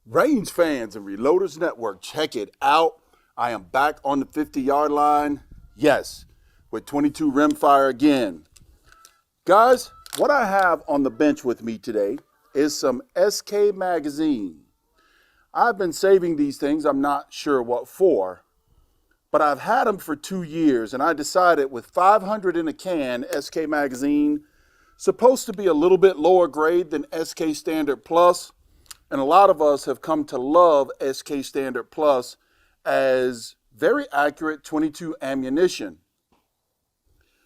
Range fans and Reloaders Network, check it out. I am back on the 50-yard line. Yes, with 22 rimfire again. Guys, what I have on the bench with me today is some SK magazine. I've been saving these things, I'm not sure what for, but I've had them for 2 years, and I decided with 500 in a can, SK magazine, supposed to be a little bit lower grade than SK Standard Plus. And a lot of us have come to love SK Standard Plus as very accurate 22 ammunition.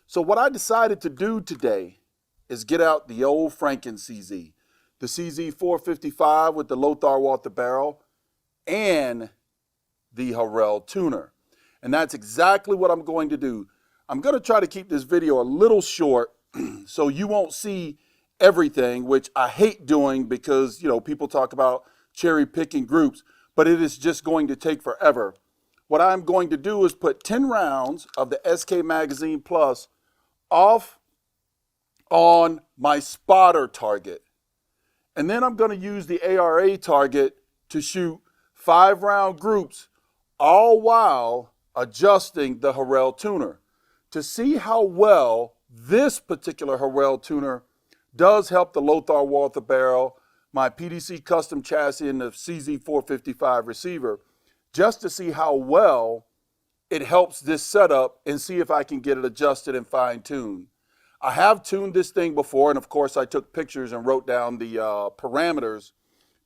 So what I decided to do today is get out the old Franken CZ, the CZ 455 with the Lothar Walther barrel and the Harrell tuner. And that's exactly what I'm going to do. I'm going to try to keep this video a little short so you won't see everything, which I hate doing because, people talk about cherry picking groups, but it is just going to take forever. What I'm going to do is put 10 rounds of the SK Magazine Plus off on my spotter target. And then I'm going to use the ARA target to shoot 5-round groups, all while adjusting the Harrell tuner to see how well this particular Harrell tuner does help the Lothar Walther barrel, my PDC custom chassis, and the CZ455 receiver, just to see how well it helps this setup and see if I can get it adjusted and fine-tuned. I have tuned this thing before, and of course I took pictures and wrote down the parameters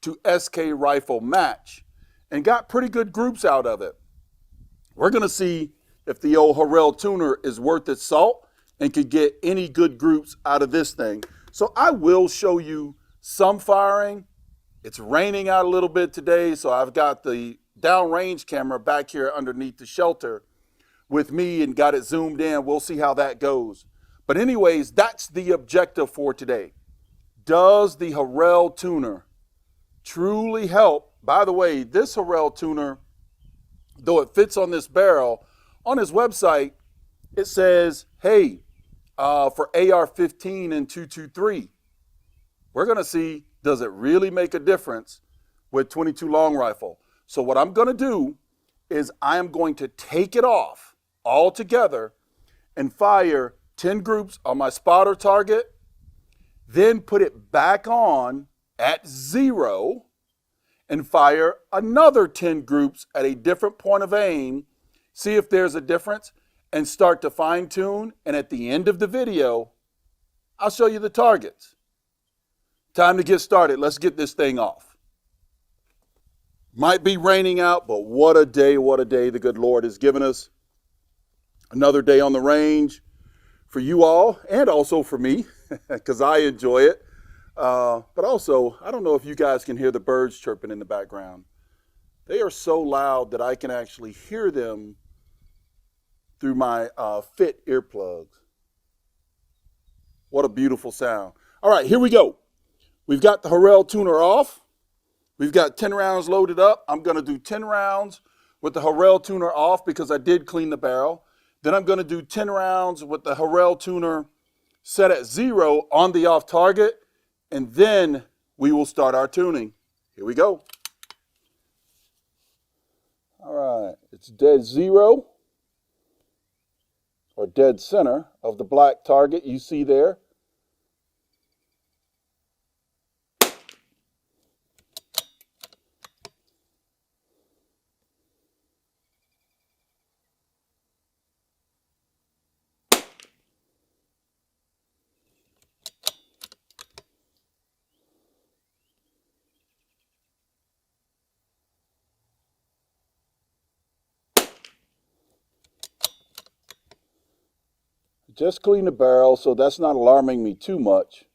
to SK Rifle Match and got pretty good groups out of it. We're going to see if the old Harrell tuner is worth its salt and could get any good groups out of this thing. So I will show you some firing. It's raining out a little bit today, so I've got the downrange camera back here underneath the shelter with me and got it zoomed in. We'll see how that goes. But anyways, that's the objective for today. Does the Harrell tuner truly help? By the way, this Harrell tuner, though it fits on this barrel, on his website, it says, hey, for AR-15 and 223. We're going to see, does it really make a difference with 22 long rifle? So what I'm going to do is I am going to take it off altogether and fire 10 groups on my spotter target, then put it back on at 0 and fire another 10 groups at a different point of aim, see if there's a difference, and start to fine tune. And at the end of the video, I'll show you the targets. Time to get started. Let's get this thing off. Might be raining out, but what a day the good Lord has given us. Another day on the range for you all and also for me because I enjoy it. But also, I don't know if you guys can hear the birds chirping in the background. They are so loud that I can actually hear them through my Fit earplugs. What a beautiful sound. All right, here we go. We've got the Harrell tuner off. We've got 10 rounds loaded up. I'm going to do 10 rounds with the Harrell tuner off because I did clean the barrel. Then I'm going to do 10 rounds with the Harrell tuner set at 0 on the off target. And then we will start our tuning. Here we go. All right, it's dead 0. Or dead center of the black target you see there. Just clean the barrel, so that's not alarming me too much.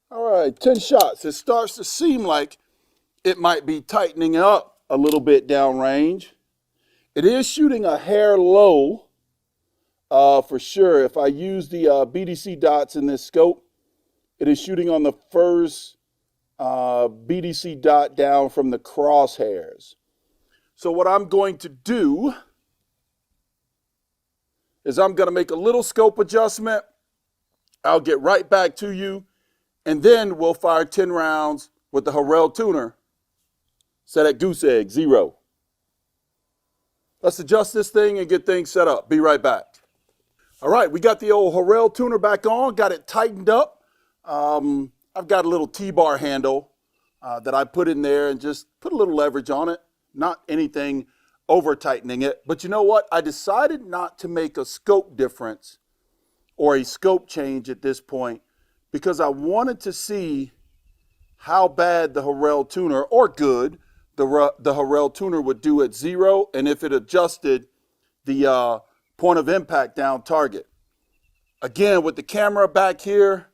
All right, 10 shots. It starts to seem like it might be tightening up a little bit downrange. It is shooting a hair low for sure. If I use the BDC dots in this scope, it is shooting on the first BDC dot down from the crosshairs. So what I'm going to do is I'm going to make a little scope adjustment. I'll get right back to you, and then we'll fire 10 rounds with the Harrell tuner set at goose egg 0. Let's adjust this thing and get things set up. Be right back. All right, we got the old Harrell tuner back on, got it tightened up. I've got a little T-bar handle that I put in there and just put a little leverage on it. Not anything over tightening it. But you know what? I decided not to make a scope difference or a scope change at this point because I wanted to see how bad the Harrell tuner, or good, the Harrell tuner would do at 0, and if it adjusted the point of impact down target. Again, with the camera back here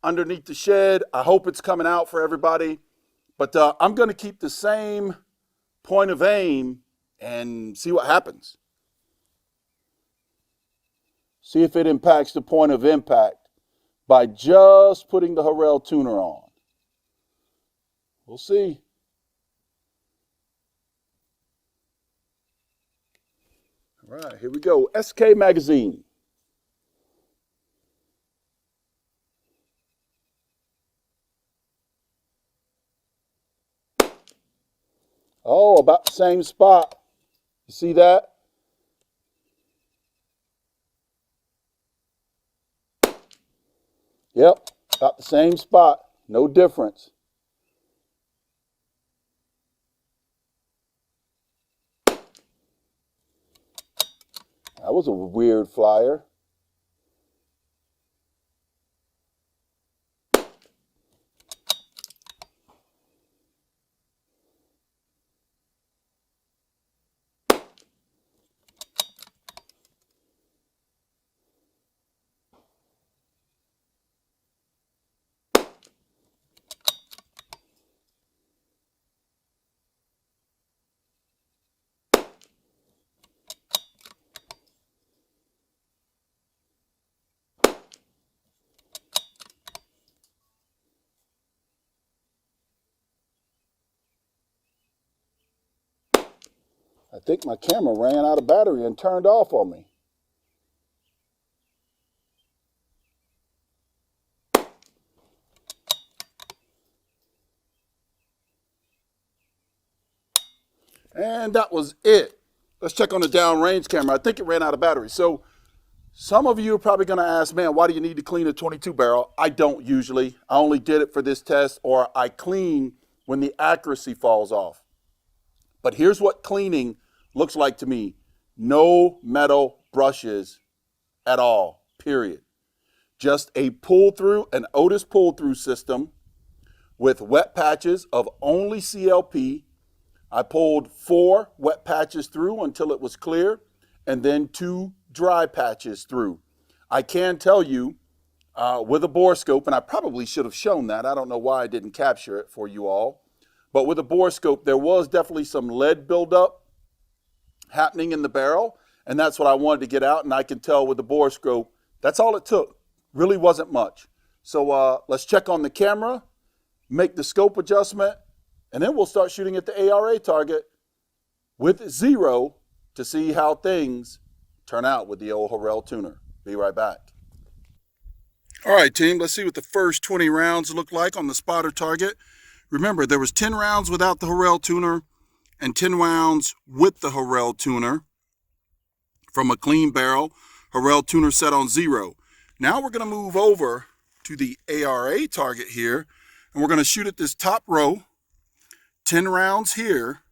underneath the shed, I hope it's coming out for everybody. But I'm going to keep the same point of aim and see what happens. See if it impacts the point of impact by just putting the Harrell tuner on. We'll see. All right, here we go. SK Magazine. Oh, about the same spot. You see that? Yep, about the same spot. No difference. That was a weird flyer. I think my camera ran out of battery and turned off on me. And that was it. Let's check on the downrange camera. I think it ran out of battery. So some of you are probably going to ask, man, why do you need to clean a 22 barrel? I don't usually. I only did it for this test, or I clean when the accuracy falls off. But here's what cleaning looks like to me. No metal brushes at all, period. Just a pull-through, an Otis pull-through system with wet patches of only CLP. I pulled 4 wet patches through until it was clear, and then 2 dry patches through. I can tell you with a bore scope, and I probably should have shown that. I don't know why I didn't capture it for you all. But with a bore scope, there was definitely some lead buildup happening in the barrel, and that's what I wanted to get out, and I can tell with the bore scope, that's all it took. Really wasn't much. So let's check on the camera, make the scope adjustment, and then we'll start shooting at the ARA target with 0 to see how things turn out with the old Harrell tuner. Be right back. All right, team, let's see what the first 20 rounds look like on the spotter target. Remember, there was 10 rounds without the Harrell tuner and 10 rounds with the Harrell tuner from a clean barrel. Harrell tuner set on 0. Now we're going to move over to the ARA target here, and we're going to shoot at this top row. 10 rounds here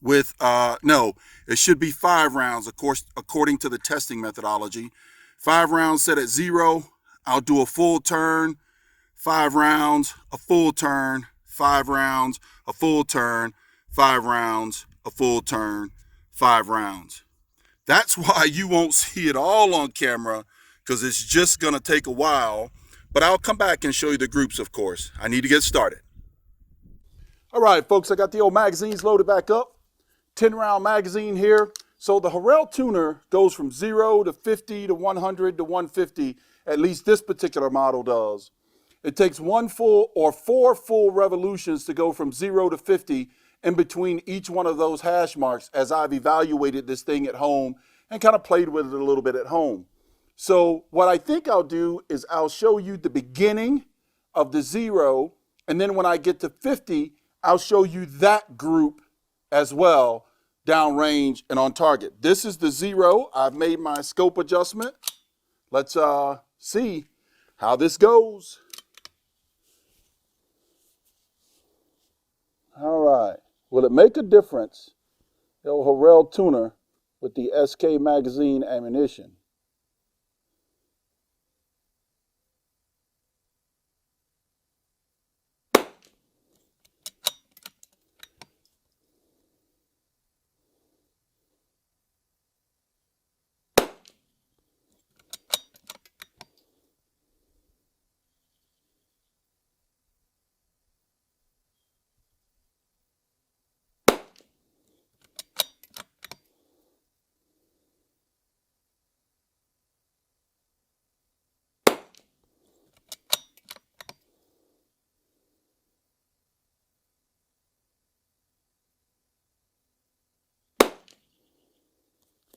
with, no, it should be 5 rounds, of course, according to the testing methodology. 5 rounds set at 0. I'll do a full turn. 5 rounds, a full turn, 5 rounds, a full turn, 5 rounds, a full turn, 5 rounds. That's why you won't see it all on camera, because it's just going to take a while. But I'll come back and show you the groups, of course. I need to get started. All right, folks, I got the old magazines loaded back up. 10-round magazine here. So the Harrell tuner goes from 0 to 50 to 100 to 150, at least this particular model does. It takes 1 full or 4 full revolutions to go from 0 to 50 in between each one of those hash marks, as I've evaluated this thing at home and kind of played with it a little bit at home. So what I think I'll do is I'll show you the beginning of the 0, and then when I get to 50, I'll show you that group as well, downrange and on target. This is the 0. I've made my scope adjustment. Let's see how this goes. All right. Will it make a difference, the old Harrell tuner with the SK magazine ammunition?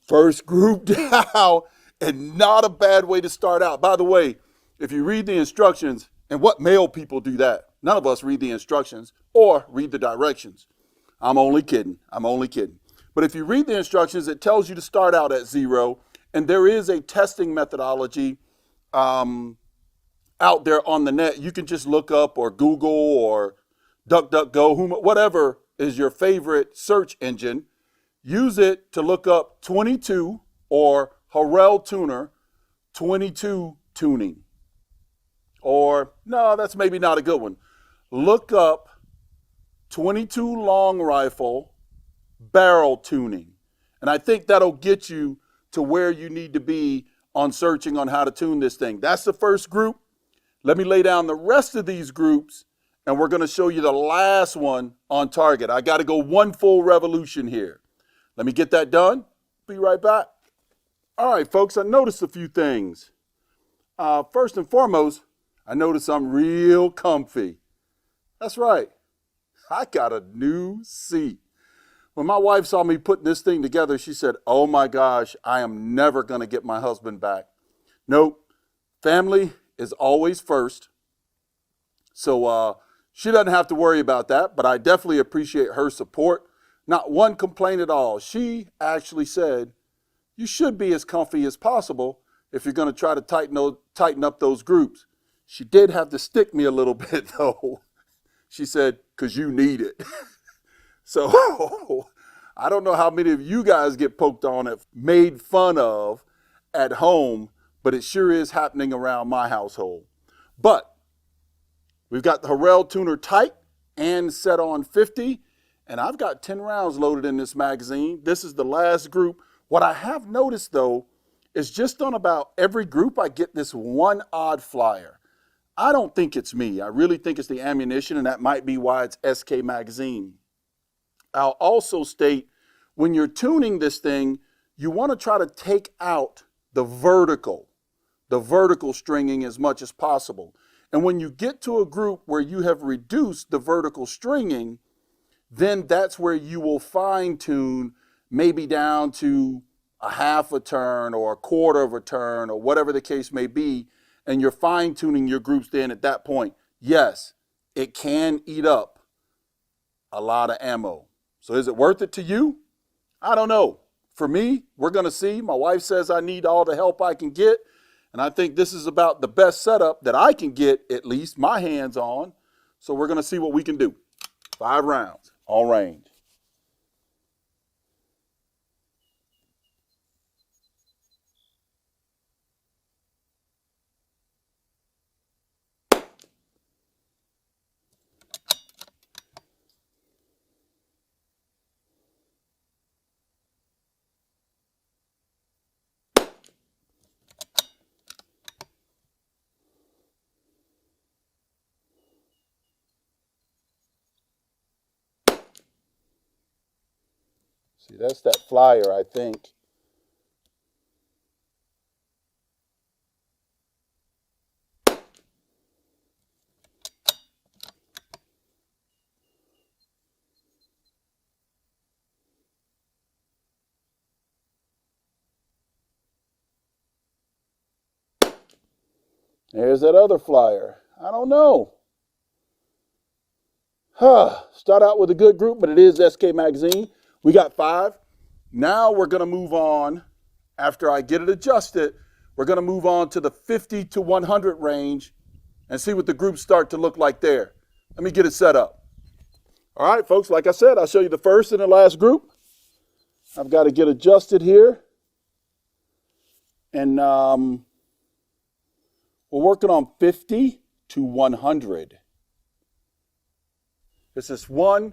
First group down, and not a bad way to start out. By the way, if you read the instructions, and what male people do that? None of us read the instructions or read the directions. I'm only kidding. I'm only kidding. But if you read the instructions, it tells you to start out at 0, and there is a testing methodology out there on the net. You can just look up or Google or DuckDuckGo, whatever is your favorite search engine. Use it to look up 22 or Harrell tuner 22 tuning. Or, no, that's maybe not a good one. Look up 22 long rifle barrel tuning. And I think that'll get you to where you need to be on searching on how to tune this thing. That's the first group. Let me lay down the rest of these groups, and we're going to show you the last one on target. I got to go 1 full revolution here. Let me get that done. Be right back. All right, folks, I noticed a few things. First and foremost, I noticed I'm real comfy. That's right. I got a new seat. When my wife saw me putting this thing together, she said, "Oh my gosh, I am never going to get my husband back." Nope. Family is always first. So she doesn't have to worry about that, but I definitely appreciate her support. Not one complaint at all. She actually said, you should be as comfy as possible if you're going to try to tighten up those groups. She did have to stick me a little bit, though. She said, because you need it. So I don't know how many of you guys get poked on and made fun of at home, but it sure is happening around my household. But we've got the Harrell tuner tight and set on 50. And I've got 10 rounds loaded in this magazine. This is the last group. What I have noticed, though, is just on about every group, I get this one odd flyer. I don't think it's me. I really think it's the ammunition, and that might be why it's SK magazine. I'll also state, when you're tuning this thing, you want to try to take out the vertical stringing as much as possible. And when you get to a group where you have reduced the vertical stringing, then that's where you will fine tune maybe down to a half a turn or a quarter of a turn or whatever the case may be. And you're fine tuning your groups then at that point. Yes, it can eat up a lot of ammo. So is it worth it to you? I don't know. For me, we're going to see. My wife says I need all the help I can get. And I think this is about the best setup that I can get, at least my hands on. So we're going to see what we can do. 5 rounds. All range. See, that's that flyer, I think. There's that other flyer. I don't know. Start out with a good group, but it is SK Magazine. We got 5. Now we're going to move on. After I get it adjusted, we're going to move on to the 50 to 100 range and see what the groups start to look like there. Let me get it set up. All right, folks, like I said, I'll show you the first and the last group. I've got to get adjusted here. And we're working on 50 to 100. It's this one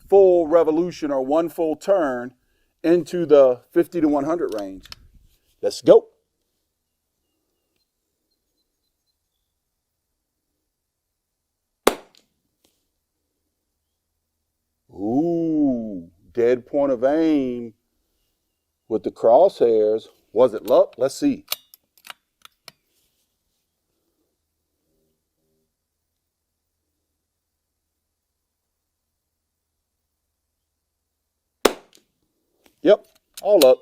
full revolution or one full turn into the 50 to 100 range. Let's go. Ooh, dead point of aim with the crosshairs. Was it luck? Let's see. Yep, all up.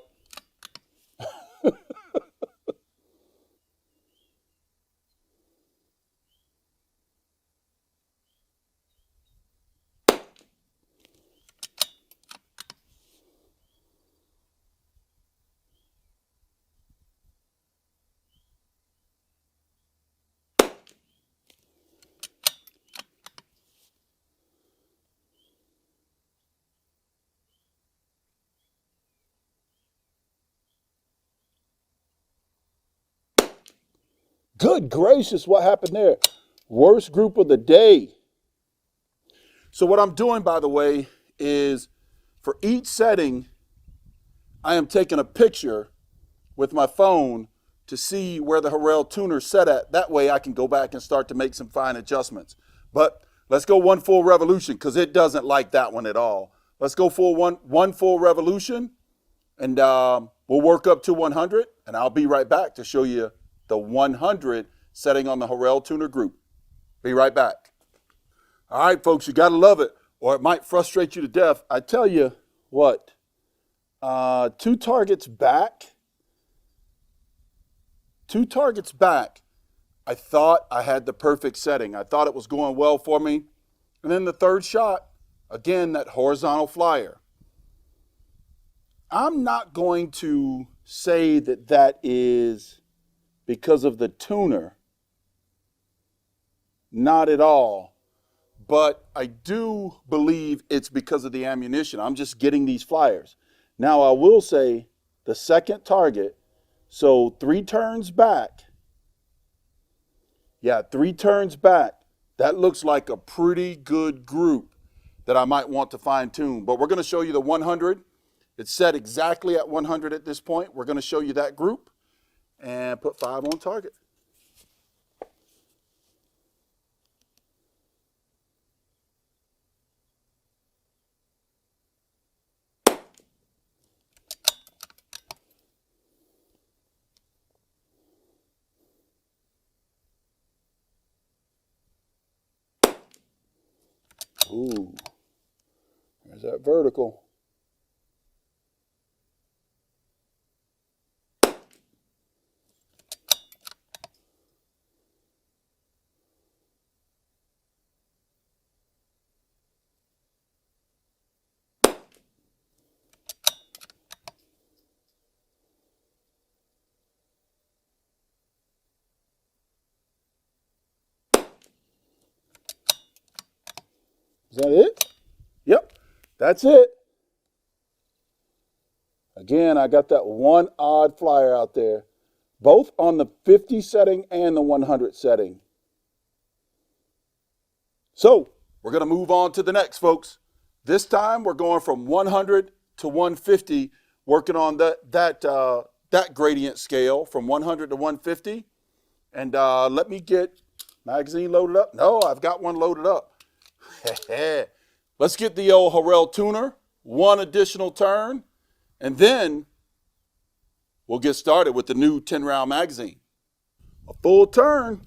Good gracious, what happened there? Worst group of the day. So what I'm doing, by the way, is for each setting, I am taking a picture with my phone to see where the Harrell tuner set at. That way I can go back and start to make some fine adjustments. But let's go one full revolution because it doesn't like that one at all. Let's go for one full revolution, and we'll work up to 100, and I'll be right back to show you the 100 setting on the Harrell tuner group. Be right back. All right, folks, you got to love it, or it might frustrate you to death. I tell you what, 2 targets back, I thought I had the perfect setting. I thought it was going well for me. And then the third shot, again, that horizontal flyer. I'm not going to say that that is because of the tuner. Not at all. But I do believe it's because of the ammunition. I'm just getting these flyers. Now, I will say the second target, so 3 turns back. Yeah, 3 turns back. That looks like a pretty good group that I might want to fine tune. But we're going to show you the 100. It's set exactly at 100 at this point. We're going to show you that group and put 5 on target. Ooh, there's that vertical. Is that it? Yep, that's it. Again, I got that one odd flyer out there, both on the 50 setting and the 100 setting. So we're going to move on to the next, folks. This time we're going from 100 to 150, working on that gradient scale from 100 to 150. And let me get magazine loaded up. No, I've got one loaded up. Let's get the old Harrell tuner. One additional turn. And then we'll get started with the new 10-round magazine. A full turn,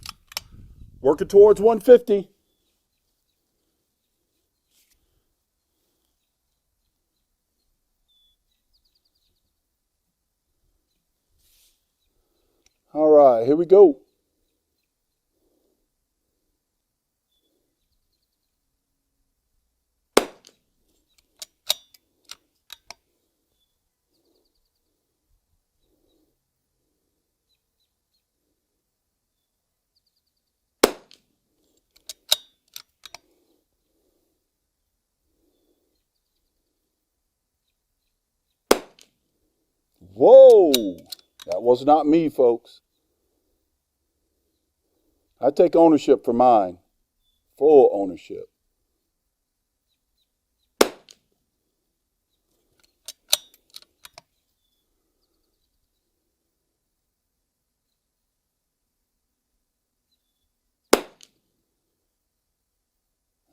working towards 150. All right, here we go. Whoa, that was not me, folks. I take ownership for mine, full ownership.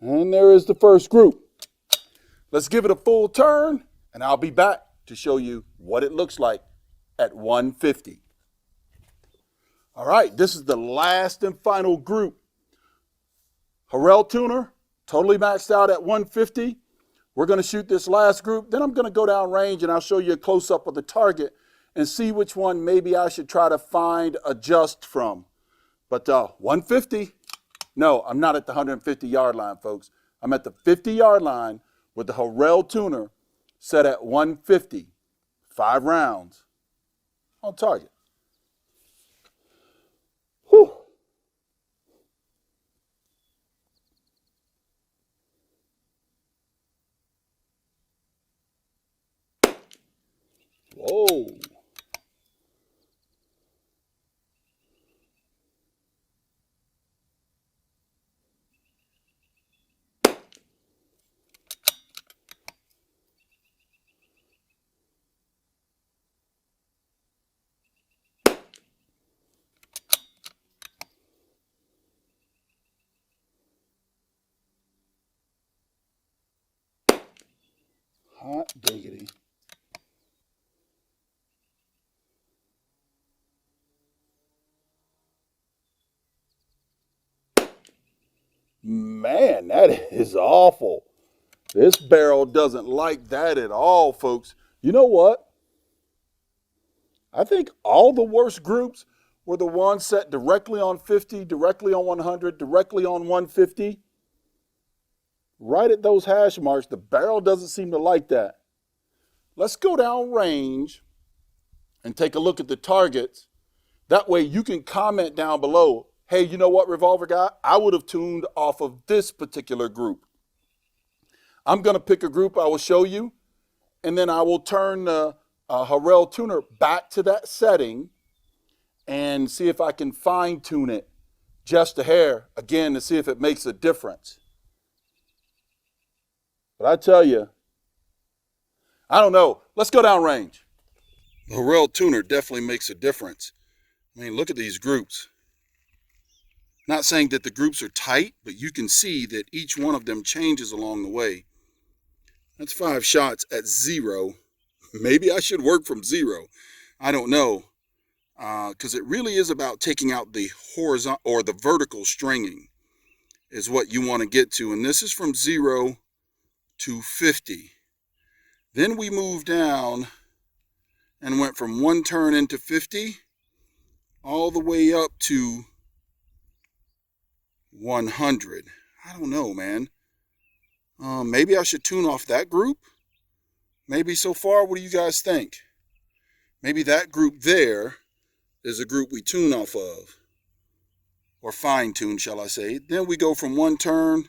And there is the first group. Let's give it a full turn, and I'll be back to show you what it looks like at 150. All right, this is the last and final group. Harrell tuner, totally maxed out at 150. We're going to shoot this last group. Then I'm going to go down range and I'll show you a close-up of the target and see which one maybe I should try to find adjust from. But 150, no, I'm not at the 150-yard line, folks. I'm at the 50-yard line with the Harrell tuner set at 150. 5 rounds on target. Whew. Whoa. Hot diggity. Man, that is awful. This barrel doesn't like that at all, folks. You know what? I think all the worst groups were the ones set directly on 50, directly on 100, directly on 150. Right at those hash marks, the barrel doesn't seem to like that. Let's go down range and take a look at the targets. That way you can comment down below, hey, you know what, Revolver Guy? I would have tuned off of this particular group. I'm going to pick a group I will show you, and then I will turn the Harrell tuner back to that setting and see if I can fine tune it just a hair, again, to see if it makes a difference. But I tell you, I don't know. Let's go down range. The Harrell tuner definitely makes a difference. I mean, look at these groups. Not saying that the groups are tight, but you can see that each one of them changes along the way. That's 5 shots at 0. Maybe I should work from 0. I don't know. Because it really is about taking out the horizontal or the vertical stringing is what you want to get to. And this is from 0 to 50. Then we moved down and went from 1 turn into 50 all the way up to 100. I don't know, man. Maybe I should tune off that group. Maybe so far, what do you guys think? Maybe that group there is a group we tune off of. Or fine tune, shall I say. Then we go from 1 turn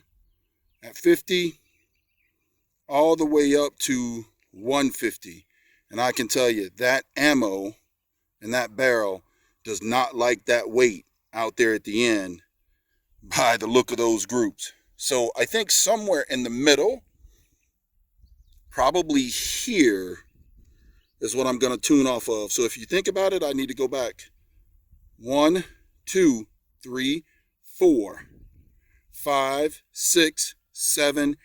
at 50 all the way up to 150. And I can tell you that ammo and that barrel does not like that weight out there at the end by the look of those groups. So I think somewhere in the middle, probably here, is what I'm going to tune off of. So if you think about it, I need to go back 1, 2, 3, 4, 5, 6, 7,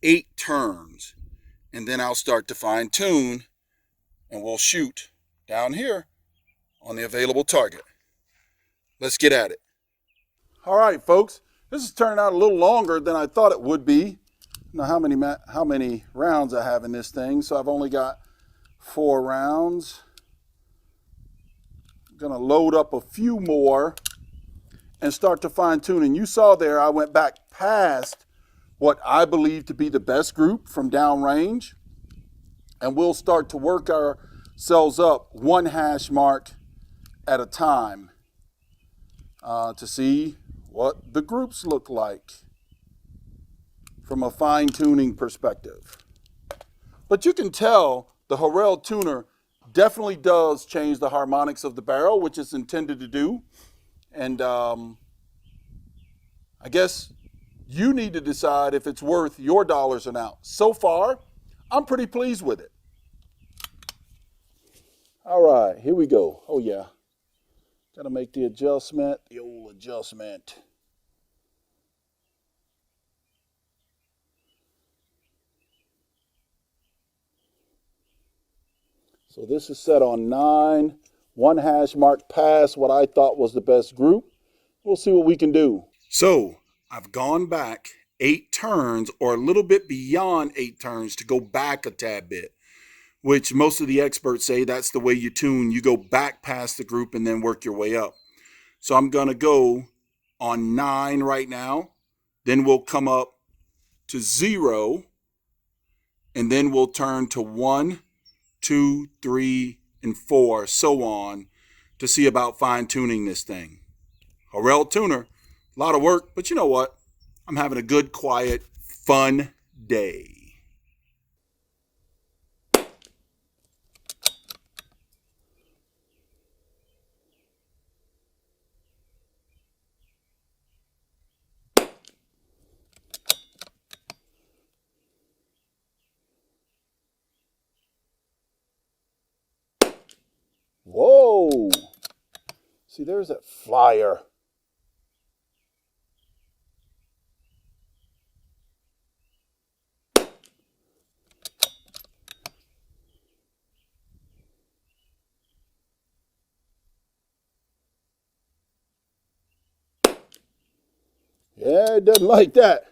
8 turns. And then I'll start to fine tune and we'll shoot down here on the available target. Let's get at it. All right, folks, this is turning out a little longer than I thought it would be. I don't know how many rounds I have in this thing, so I've only got 4 rounds. I'm gonna load up a few more and start to fine tuning. You saw there I went back past what I believe to be the best group from downrange, and we'll start to work ourselves up 1 hash mark at a time to see what the groups look like from a fine-tuning perspective. But you can tell the Harrell tuner definitely does change the harmonics of the barrel, which it's intended to do. And I guess you need to decide if it's worth your dollars or not. So far, I'm pretty pleased with it. All right, here we go. Oh yeah, gotta make the adjustment, the old adjustment. So this is set on 9, 1 hash mark past what I thought was the best group. We'll see what we can do. So I've gone back 8 turns or a little bit beyond 8 turns to go back a tad bit, which most of the experts say that's the way you tune. You go back past the group and then work your way up. So I'm going to go on 9 right now. Then we'll come up to 0. And then we'll turn to 1, 2, 3, and 4, so on, to see about fine-tuning this thing. Harrell tuner, a lot of work, but you know what? I'm having a good, quiet, fun day. Whoa! See, there's that flyer. Yeah, it doesn't like that.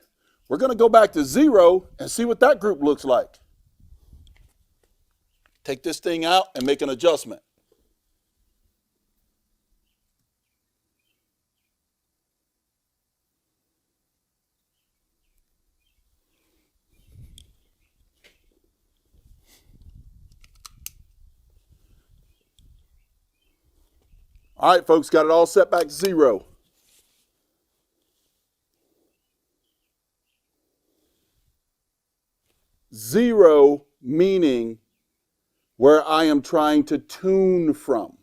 We're going to go back to 0 and see what that group looks like. Take this thing out and make an adjustment. All right, folks, got it all set back to 0. Zero meaning where I am trying to tune from.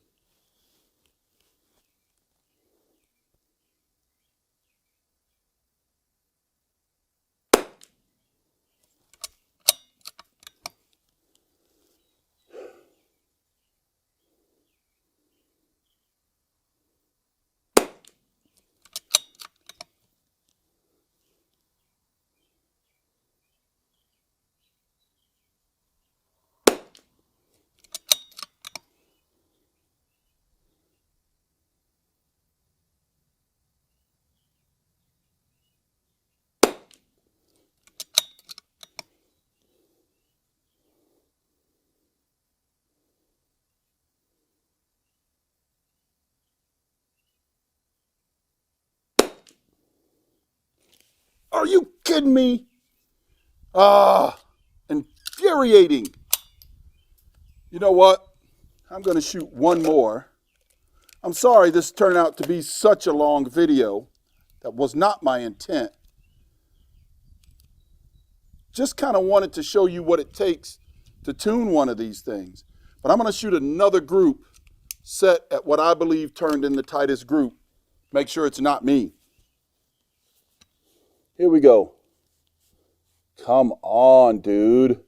Are you kidding me? Infuriating. You know what? I'm going to shoot one more. I'm sorry this turned out to be such a long video. That was not my intent. Just kind of wanted to show you what it takes to tune one of these things. But I'm going to shoot another group set at what I believe turned in the tightest group. Make sure it's not me. Here we go. Come on, dude.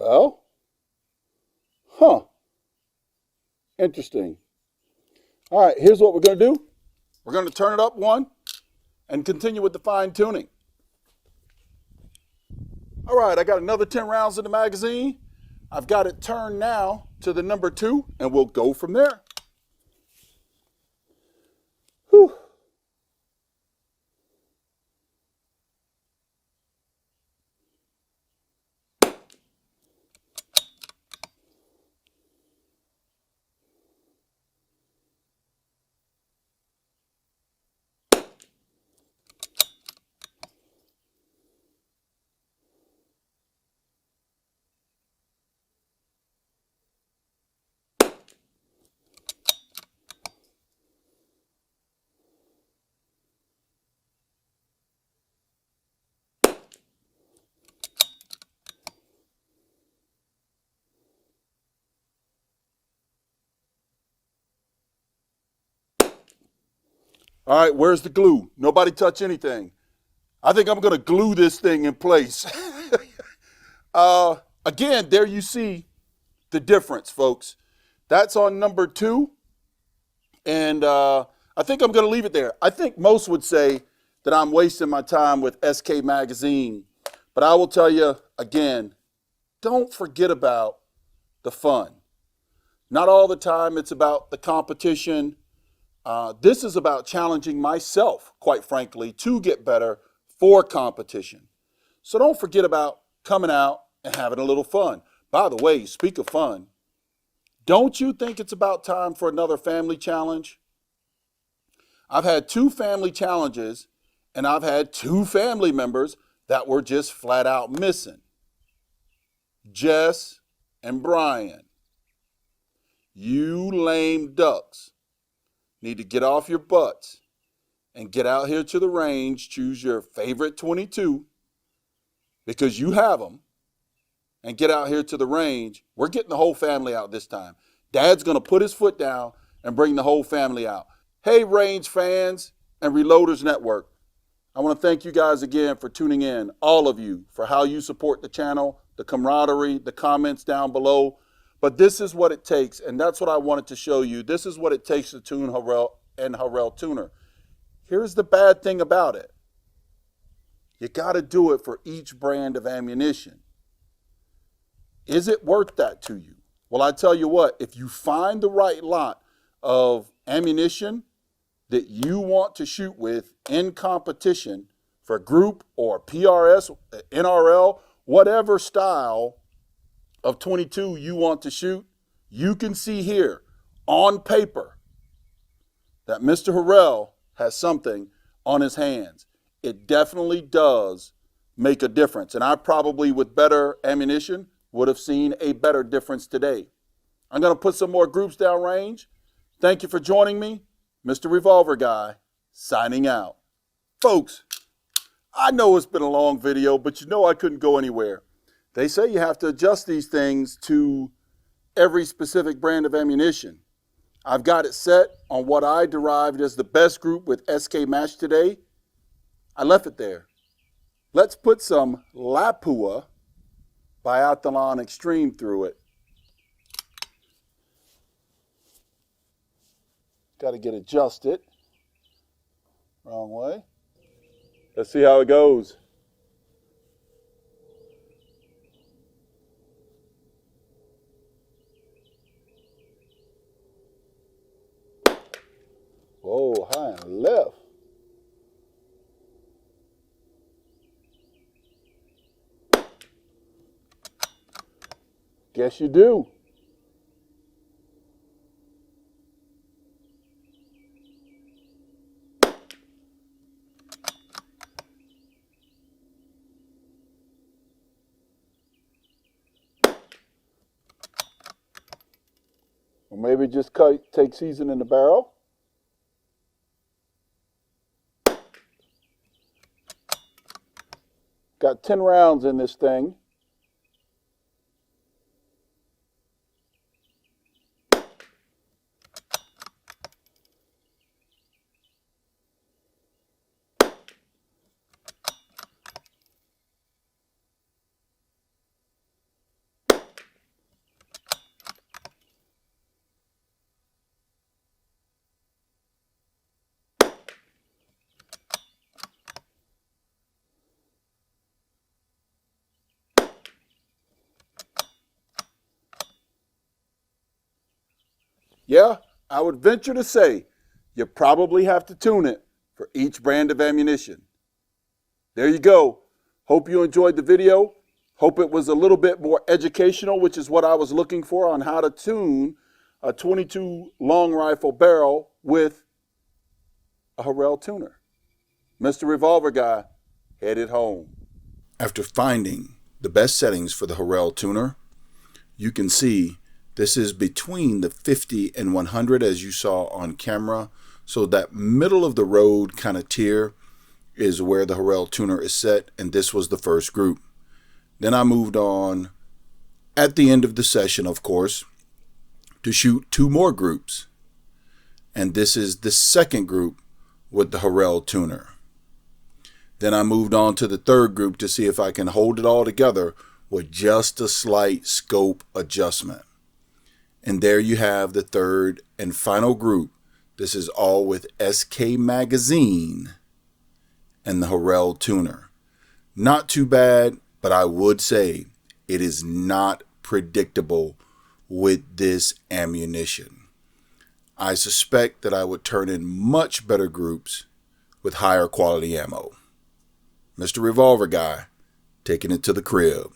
Well, huh, interesting. All right, here's what we're going to do. We're going to turn it up one and continue with the fine tuning. All right, I got another 10 rounds in the magazine. I've got it turned now to the number 2, and we'll go from there. Whew. All right, where's the glue? Nobody touch anything. I think I'm going to glue this thing in place. Again, there you see the difference, folks. That's on number 2. And I think I'm going to leave it there. I think most would say that I'm wasting my time with SK Magazine. But I will tell you, again, don't forget about the fun. Not all the time it's about the competition. This is about challenging myself, quite frankly, to get better for competition. So don't forget about coming out and having a little fun. By the way, speak of fun, don't you think it's about time for another family challenge? I've had 2 family challenges, and I've had 2 family members that were just flat out missing. Jess and Brian. You lame ducks need to get off your butts and get out here to the range, choose your favorite 22, because you have them, and get out here to the range. We're getting the whole family out this time. Dad's going to put his foot down and bring the whole family out. Hey, range fans and Reloaders Network, I want to thank you guys again for tuning in, all of you, for how you support the channel, the camaraderie, the comments down below. But this is what it takes, and that's what I wanted to show you. This is what it takes to tune Harrell and Harrell Tuner. Here's the bad thing about it. You got to do it for each brand of ammunition. Is it worth that to you? Well, I tell you what, if you find the right lot of ammunition that you want to shoot with in competition for group or PRS, NRL, whatever style of 22 you want to shoot, you can see here on paper that Mr. Harrell has something on his hands. It definitely does make a difference. And I probably, with better ammunition, would have seen a better difference today. I'm going to put some more groups downrange. Thank you for joining me. Mr. Revolver Guy, signing out. Folks, I know it's been a long video, but you know I couldn't go anywhere. They say you have to adjust these things to every specific brand of ammunition. I've got it set on what I derived as the best group with SK Match today. I left it there. Let's put some Lapua Biathlon Extreme through it. Got to get adjusted. Wrong way. Let's see how it goes. Whoa, high and left. Guess you do. Or maybe just take season in the barrel. Got 10 rounds in this thing. Yeah, I would venture to say you probably have to tune it for each brand of ammunition. There you go. Hope you enjoyed the video. Hope it was a little bit more educational, which is what I was looking for on how to tune a 22 long rifle barrel with a Harrell tuner. Mr. Revolver Guy, headed home. After finding the best settings for the Harrell tuner, you can see this is between the 50 and 100 as you saw on camera. So that middle of the road kind of tier is where the Harrell tuner is set, and this was the first group. Then I moved on at the end of the session, of course, to shoot 2 more groups. And this is the second group with the Harrell tuner. Then I moved on to the third group to see if I can hold it all together with just a slight scope adjustment. And there you have the third and final group. This is all with SK Magazine and the Harrell tuner. Not too bad, but I would say it is not predictable with this ammunition. I suspect that I would turn in much better groups with higher quality ammo. Mr. Revolver Guy, taking it to the crib.